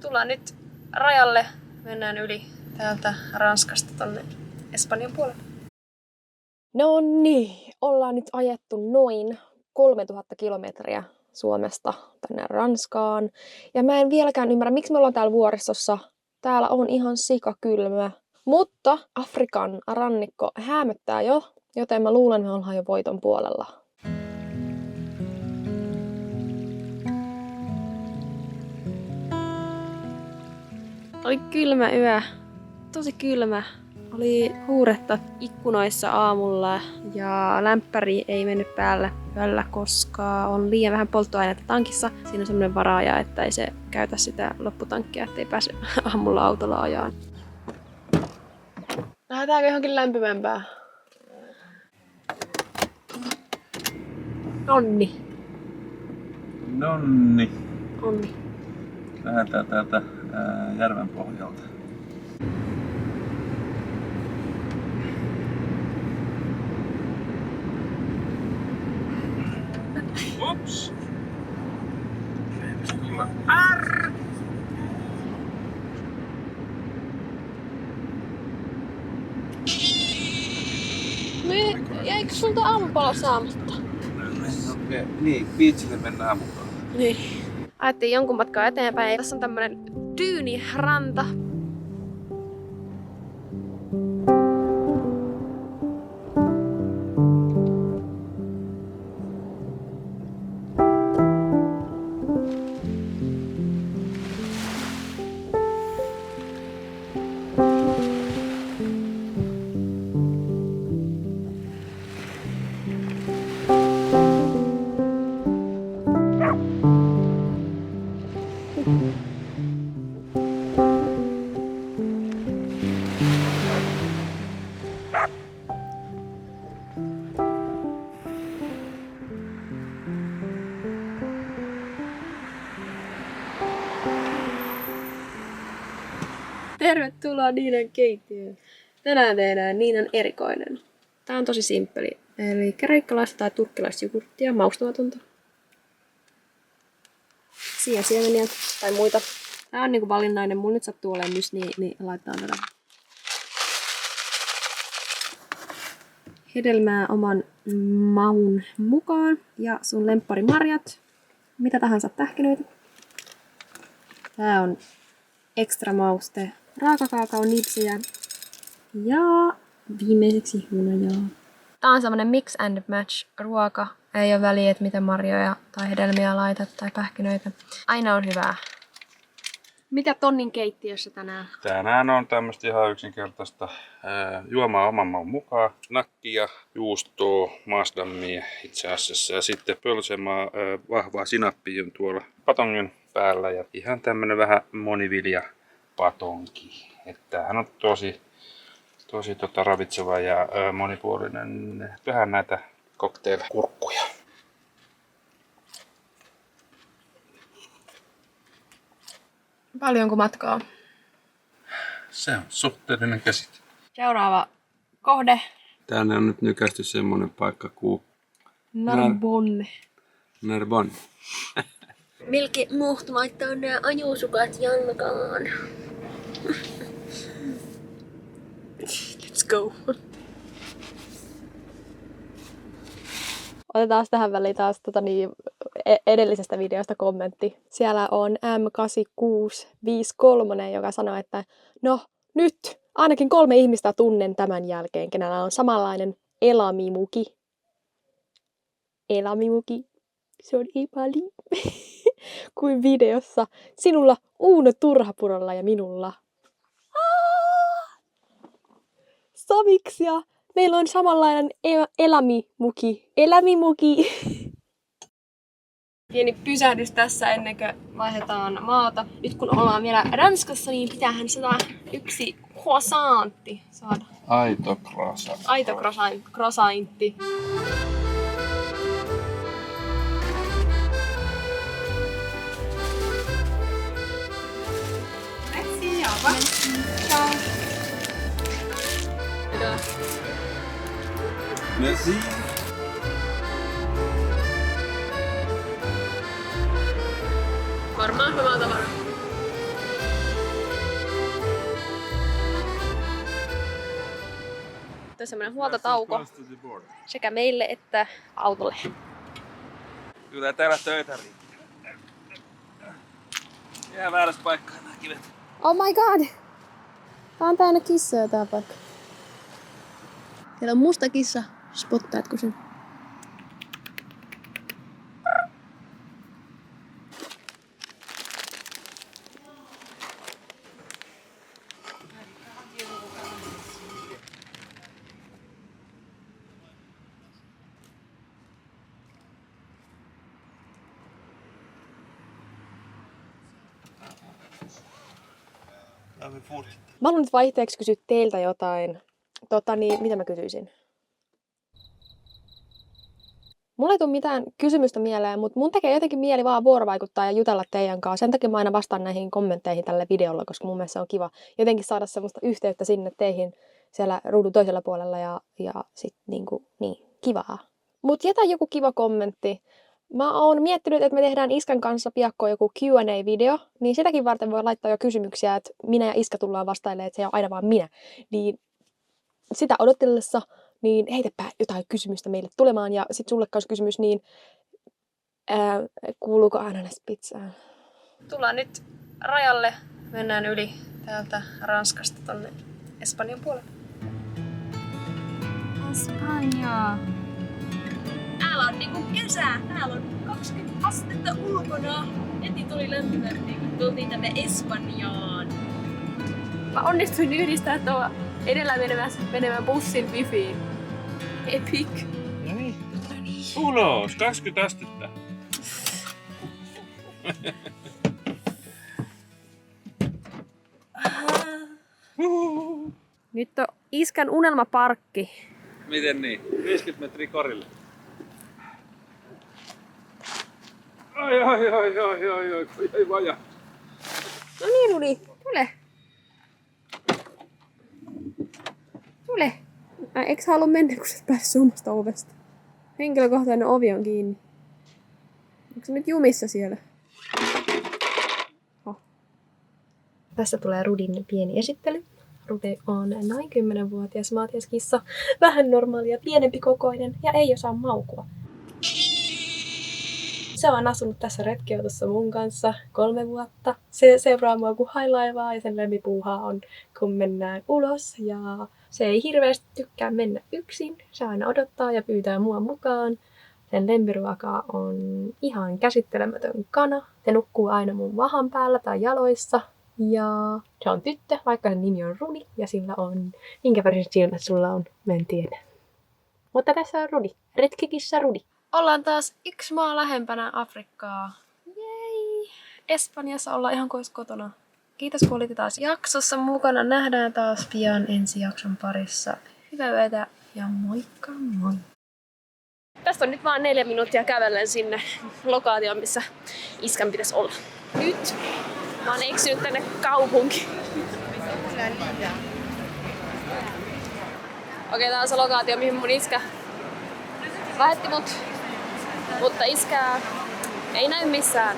tullaan nyt rajalle. Mennään yli täältä Ranskasta tonne Espanjan puolelle. No niin, ollaan nyt ajettu noin 3000 kilometriä Suomesta tänne Ranskaan. Ja mä en vieläkään ymmärrä, miksi me ollaan täällä vuoristossa. Täällä on ihan sikakylmä. Mutta Afrikan rannikko häämöttää jo, joten mä luulen, että me ollaan jo voiton puolella. Oli kylmä yö. Tosi kylmä. Oli huuretta ikkunoissa aamulla ja lämpäri ei mennyt päälle yöllä, koska on liian vähän polttoainetta tankissa. Siinä on semmoinen varaaja, että ei se käytä sitä lopputankkia, ettei pääse aamulla autolla ajaan. Lähdetäänkö johonkin lämpimämpää? Onni. Nonni. Onni. Lähdetään täältä järven pohjalta. Ups! Jäikö sulta aamupala saamatta? Niin, beachille mennään aamupala. Niin. Ajettiin jonkun matkaa eteenpäin. Tässä on tämmönen dyyniranta. Tervetuloa Niinan keittiöön. Tänään tehdään Niinan erikoinen. Tää on tosi simppeli. Eli kreikkalaista tai turkkilaista jogurttia, maustamatonta. Sieniä tai muita. Tää on niinku valinnainen. Mulla nyt sattuu olemaan mysli, niin laitetaan tätä. Hedelmää oman maun mukaan. Ja sun lempparimarjat. Mitä tahansa tähkenöitä. Tää on ekstra mauste. Raakakaakaon nipsejä ja viimeiseksi hunajaa. Tää on semmonen mix and match ruoka. Ei ole väliä, että mitä marjoja tai hedelmiä laitat tai pähkinöitä. Aina on hyvää. Mitä tonnin keittiössä tänään? Tänään on tämmöistä ihan yksinkertaista juomaa oman maun mukaan. Nakkia, juustoa, maasdammia itse asiassa ja sitten pölsemaa vahvaa sinappia on tuolla patongin päällä ja ihan tämmönen vähän monivilja patonki. Että tämähän on tosi ravitseva ja monipuolinen. Vähän näitä cocktail-kurkkuja. Paljonko matkaa? Se on suhteellinen käsite. Seuraava kohde. Tänne on nyt nykästy semmonen paikka kuin Narbonne. Narbonne. Milki muhtu laittaa nää ajusukat jalkaan. Let's go. Otetaan tähän väliin taas edellisestä videosta kommentti. Siellä on M8653, joka sanoo, että no nyt ainakin 3 ihmistä tunnen tämän jälkeen, kenellä on samanlainen elamimuki. Elamimuki. Se on Ipali. Kuin videossa. Sinulla Uuno Turhapurolla ja minulla. Saviksia. Meillä on samanlainen elamimuki. Elamimuki. Pieni pysähdys tässä ennen kuin vaihdetaan maata. Nyt kun ollaan vielä Ranskassa, niin pitäähän 101 croissantti saada. Aito croissant. Aito croissantti. Merci, au revoir. Ciao. Merci. Varmaan hyvää tavaraa. on semmoinen huoltotauko sekä meille että autolle. Kyllä täällä töitä riittää. Ihan väärässä paikkaa nämä kivet. Oh my god! Tää on täynnä kissoja tää paikka. Siellä on musta kissa. Spottaatko sen? Mä haluan nyt vaihteeksi kysyä teiltä jotain. Mitä mä kysyisin? Mulla ei tule mitään kysymystä mieleen, mutta mun tekee jotenkin mieli vaan vuorovaikuttaa ja jutella teidän kanssa. Sen takia mä aina vastaan näihin kommentteihin tällä videolla, koska mun mielestä se on kiva jotenkin saada semmoista yhteyttä sinne teihin siellä ruudun toisella puolella ja sit niin, kivaa. Mut jätä joku kiva kommentti. Mä oon miettinyt, että me tehdään Iskan kanssa piakkoon joku Q&A-video, niin sitäkin varten voi laittaa jo kysymyksiä, että minä ja Iska tullaan vastailemaan, että se on aina vaan minä. Niin sitä odotellessa, niin heitäpä jotain kysymystä meille tulemaan. Ja sit sulle kanssa kysymys, niin kuuluuko ananaspizzaan? Tullaan nyt rajalle, mennään yli täältä Ranskasta tonne Espanjan puolelle. Espanja. Täällä on niinku kesä. Täällä on 20 astetta ulkona. Heti tuli lämpimämpi, kun tultiin tänne Espanjaan. Mä onnistuin yhdistää tuo edellä menevän bussin wifiin. Epic. No niin. Ulos, 20 astetta. Nyt on Iskan unelmaparkki. Miten niin? 50 metriä korille. Ai, vaja. No niin, Rudi, tule. Tule. Eikö sä halua mennä, kun sä et pääse omasta ovesta? Henkilökohtainen ovi on kiinni. Onko se nyt jumissa siellä? Oh. Tässä tulee Rudin pieni esittely. Rudi on noin 10-vuotias maatiaskissa, vähän normaalia, pienempi kokoinen ja ei osaa maukua. Se on asunut tässä retkiautossa mun kanssa 3 vuotta. Se seuraa mua kun hailaivaa ja sen lempipuuhaa on, kun mennään ulos. Ja se ei hirveästi tykkää mennä yksin. Se aina odottaa ja pyytää mua mukaan. Sen lempiruoka on ihan käsittelemätön kana. Se nukkuu aina mun vahan päällä tai jaloissa. Ja se on tyttö, vaikka sen nimi on Rudi. Ja sillä on, minkä väriset silmät sulla on, mä en tiedä. Mutta tässä on Rudi. Retkikissa Rudi. Ollaan taas 1 maa lähempänä Afrikkaa. Jei! Espanjassa ollaan ihan kuin kotona. Kiitos kun olitte taas jaksossa mukana. Nähdään taas pian ensi jakson parissa. Hyvää yötä ja moikka moi! Tästä on nyt vaan 4 minuuttia kävellen sinne lokaatioon, missä Iskan pitäisi olla. Nyt mä oon eksynyt tänne kaupunkiin. Okei, tää on se lokaatio, mihin mun iskä lähetti mut. Mutta iskää ei näy missään.